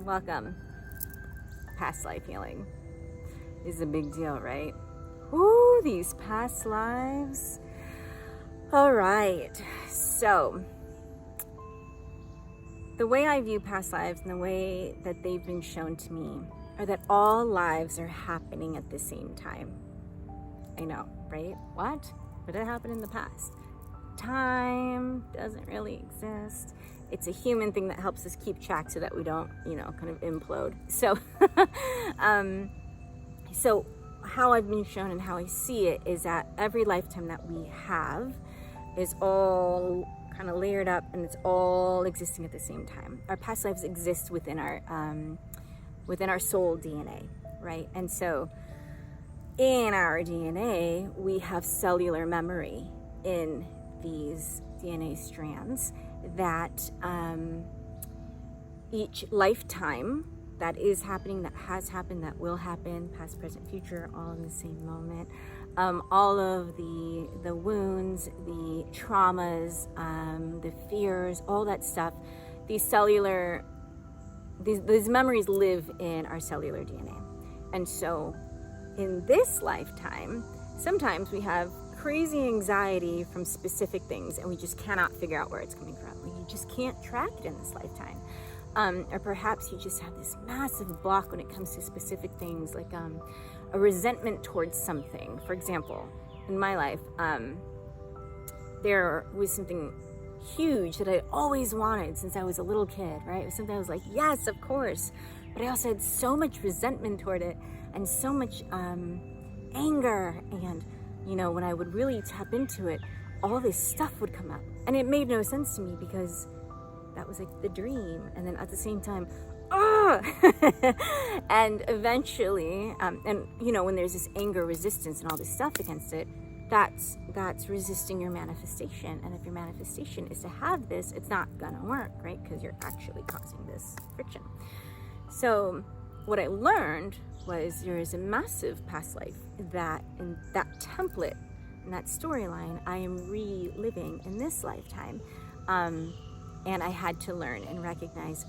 Welcome. Past life healing is a big deal, right? Ooh, these past lives. All right. So, the way I view past lives and the way that they've been shown to me are that all lives are happening at the same time. I know, right? What? What did happen in the past? Time doesn't really exist. It's a human thing that helps us keep track so that we don't, kind of implode. So, so how I've been shown and how I see it is that every lifetime that we have is all kind of layered up and it's all existing at the same time. Our past lives exist within our soul DNA, right? And so in our DNA, we have cellular memory in these DNA strands that each lifetime that is happening, that has happened, that will happen, past, present, future, all in the same moment. All of the wounds, the traumas, the fears, all that stuff, these memories live in our cellular DNA. And so in this lifetime, sometimes we have crazy anxiety from specific things and we just cannot figure out where it's coming from. You just can't track it in this lifetime. Or perhaps you just have this massive block when it comes to specific things, like a resentment towards something. For example, in my life, there was something huge that I always wanted since I was a little kid, right? It was something I was like, yes, of course. But I also had so much resentment toward it and so much anger. And, when I would really tap into it, all this stuff would come up. And it made no sense to me because that was like the dream. And then at the same time, and eventually, when there's this anger, resistance, and all this stuff against it, that's resisting your manifestation. And if your manifestation is to have this, it's not gonna work, right? Because you're actually causing this friction. So what I learned was there is a massive past life that in that template, in that storyline, I am reliving in this lifetime. And I had to learn and recognize,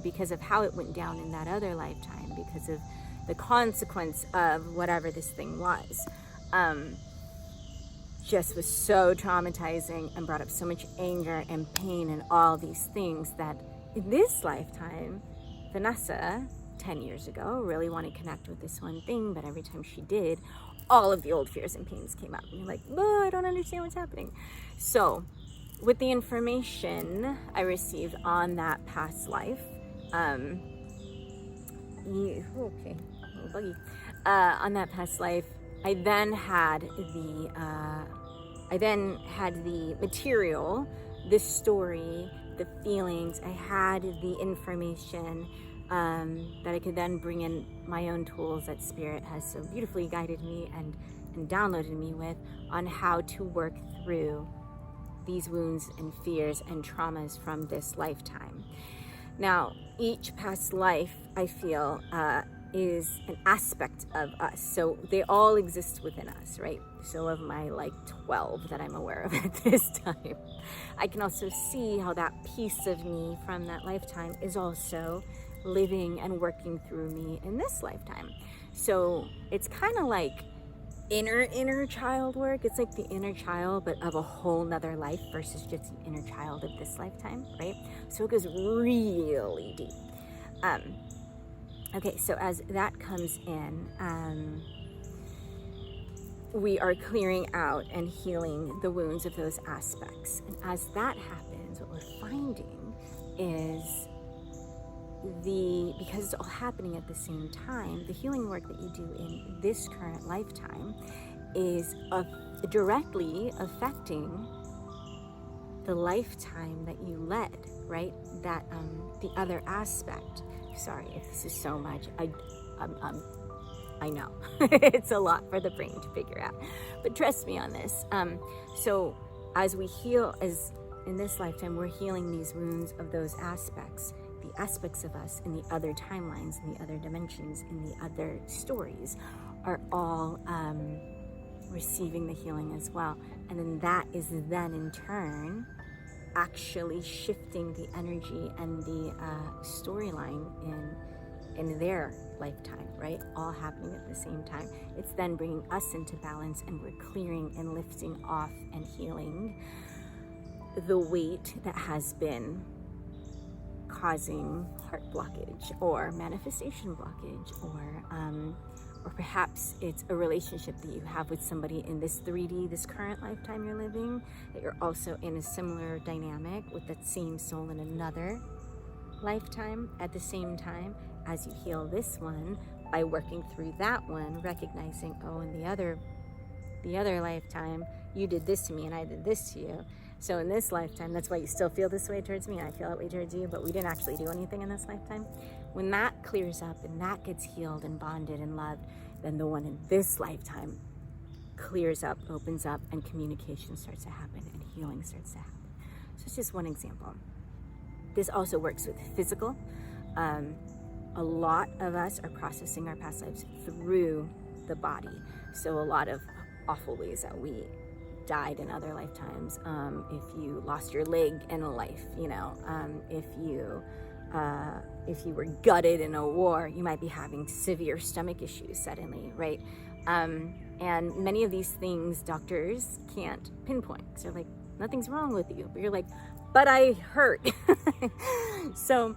because of how it went down in that other lifetime, because of the consequence of whatever this thing was, just was so traumatizing and brought up so much anger and pain and all these things that in this lifetime, Vanessa, 10 years ago, really wanted to connect with this one thing, but every time she did, all of the old fears and pains came up. And you're like, I don't understand what's happening. So, with the information I received on that past life, on that past life, I then had the material, the story, the feelings. I had the information that I could then bring in my own tools that Spirit has so beautifully guided me and downloaded me with on how to work through these wounds and fears and traumas from this lifetime. Now, each past life, I feel, is an aspect of us. So they all exist within us, right? So of my 12 that I'm aware of at this time, I can also see how that piece of me from that lifetime is also living and working through me in this lifetime. So it's kind of like inner child work. It's like the inner child, but of a whole nother life versus just the inner child of this lifetime, right? So it goes really deep. Okay, so as that comes in, we are clearing out and healing the wounds of those aspects. And as that happens, what we're finding is because it's all happening at the same time, the healing work that you do in this current lifetime is directly affecting the lifetime that you led, right? That the other aspect. Sorry if this is so much. I know it's a lot for the brain to figure out, but trust me on this. So as we heal, as in this lifetime, we're healing these wounds of those aspects. The aspects of us in the other timelines, in the other dimensions, in the other stories are all receiving the healing as well. And then that is then in turn actually shifting the energy and the storyline in their lifetime, right? All happening at the same time. It's then bringing us into balance, and we're clearing and lifting off and healing the weight that has been causing heart blockage or manifestation blockage, or perhaps it's a relationship that you have with somebody in this 3D, this current lifetime you're living, that you're also in a similar dynamic with that same soul in another lifetime at the same time as you heal this one by working through that one, recognizing, oh, in the other lifetime, you did this to me and I did this to you. So in this lifetime, that's why you still feel this way towards me and I feel that way towards you, but we didn't actually do anything in this lifetime. When that clears up and that gets healed and bonded and loved, then the one in this lifetime clears up, opens up, and communication starts to happen and healing starts to happen. So it's just one example. This also works with physical. A lot of us are processing our past lives through the body. So a lot of awful ways that we died in other lifetimes. If you lost your leg in a life, if you were gutted in a war, you might be having severe stomach issues suddenly, right? And many of these things doctors can't pinpoint. So they're like, nothing's wrong with you. But you're like, but I hurt. So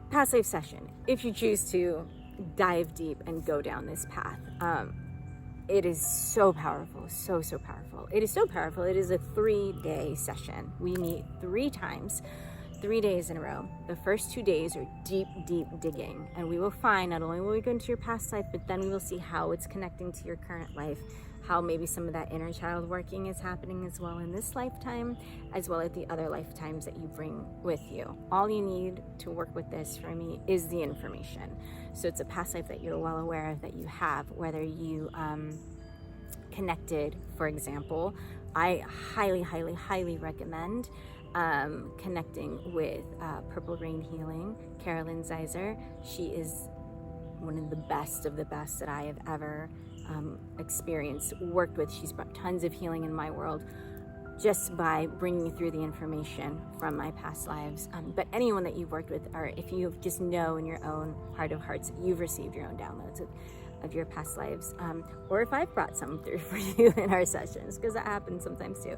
past life session, if you choose to dive deep and go down this path, it is so powerful, so powerful. It is so powerful. It is a 3-day session. We meet 3 times, 3 days in a row. The first 2 days are deep digging, and we will find, not only will we go into your past life, but then we will see how it's connecting to your current life, how maybe some of that inner child working is happening as well in this lifetime, as well as the other lifetimes that you bring with you. All you need to work with this for me is the information. So it's a past life that you're well aware of that you have, whether you connected, for example. I highly recommend connecting with Purple Rain Healing, Carolyn Zeiser. She is one of the best that I have ever experienced, worked with. She's brought tons of healing in my world just by bringing you through the information from my past lives. But anyone that you've worked with, or if you just know in your own heart of hearts, you've received your own downloads of your past lives, or if I've brought some through for you in our sessions, because that happens sometimes too.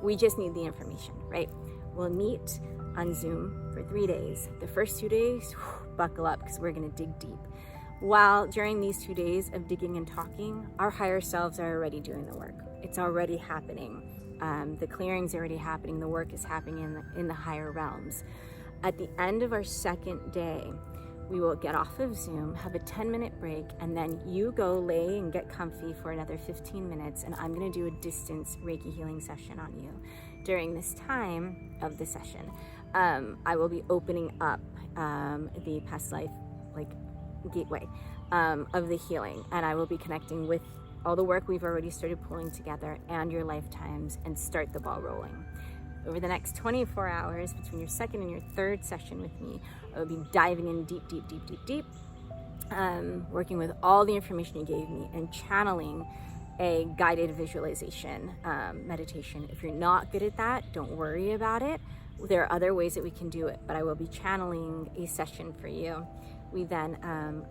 We just need the information, right? We'll meet on Zoom for 3 days. The first 2 days, buckle up, because we're going to dig deep. While during these 2 days of digging and talking, our higher selves are already doing the work. It's already happening. The clearing's already happening. The work is happening in the higher realms. At the end of our second day, we will get off of Zoom, have a 10-minute break, and then you go lay and get comfy for another 15 minutes, and I'm going to do a distance Reiki healing session on you. During this time of the session, I will be opening up the past life gateway of the healing, and I will be connecting with all the work we've already started pulling together and your lifetimes, and start the ball rolling. Over the next 24 hours, between your second and your third session with me, I will be diving in deep, working with all the information you gave me and channeling a guided visualization meditation. If you're not good at that, don't worry about it. There are other ways that we can do it, but I will be channeling a session for you. We then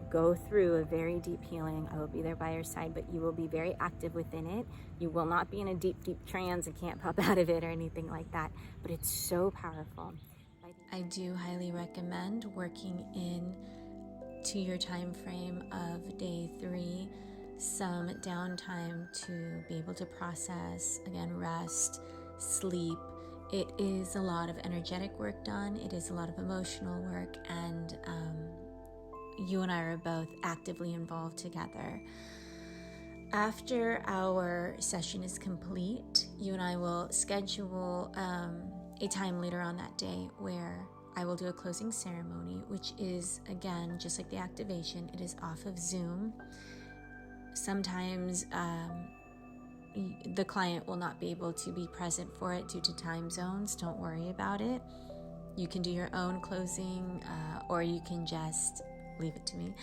go through a very deep healing. I will be there by your side, but you will be very active within it. You will not be in a deep trance and can't pop out of it or anything like that, but it's so powerful. I do highly recommend working in to your time frame of day 3, some downtime to be able to process, again, rest, sleep. It is a lot of energetic work done. It is a lot of emotional work, and you and I are both actively involved together. After our session is complete, you and I will schedule a time later on that day where I will do a closing ceremony, which is, again, just like the activation, it is off of Zoom. Sometimes the client will not be able to be present for it due to time zones. Don't worry about it. You can do your own closing, or you can just leave it to me.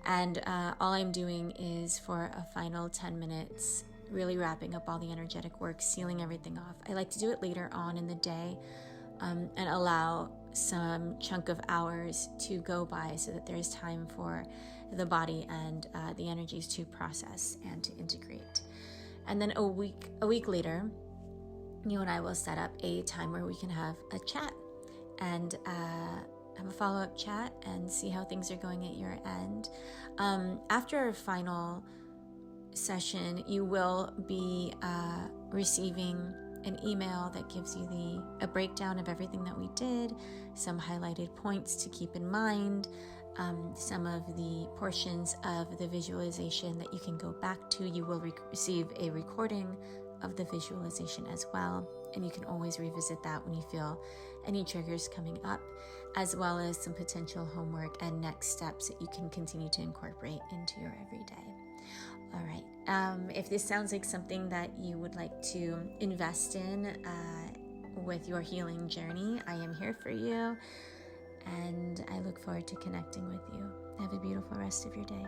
And all I'm doing is for a final 10 minutes really wrapping up all the energetic work, sealing everything off. I like to do it later on in the day, and allow some chunk of hours to go by so that there's time for the body and the energies to process and to integrate. And then a week later, you and I will set up a time where we can have a chat and have a follow-up chat and see how things are going at your end. After our final session, you will be receiving an email that gives you a breakdown of everything that we did, some highlighted points to keep in mind, some of the portions of the visualization that you can go back to. You will receive a recording of the visualization as well, and you can always revisit that when you feel any triggers coming up, as well as some potential homework and next steps that you can continue to incorporate into your everyday. All right. If this sounds like something that you would like to invest in with your healing journey, I am here for you, and I look forward to connecting with you. Have a beautiful rest of your day.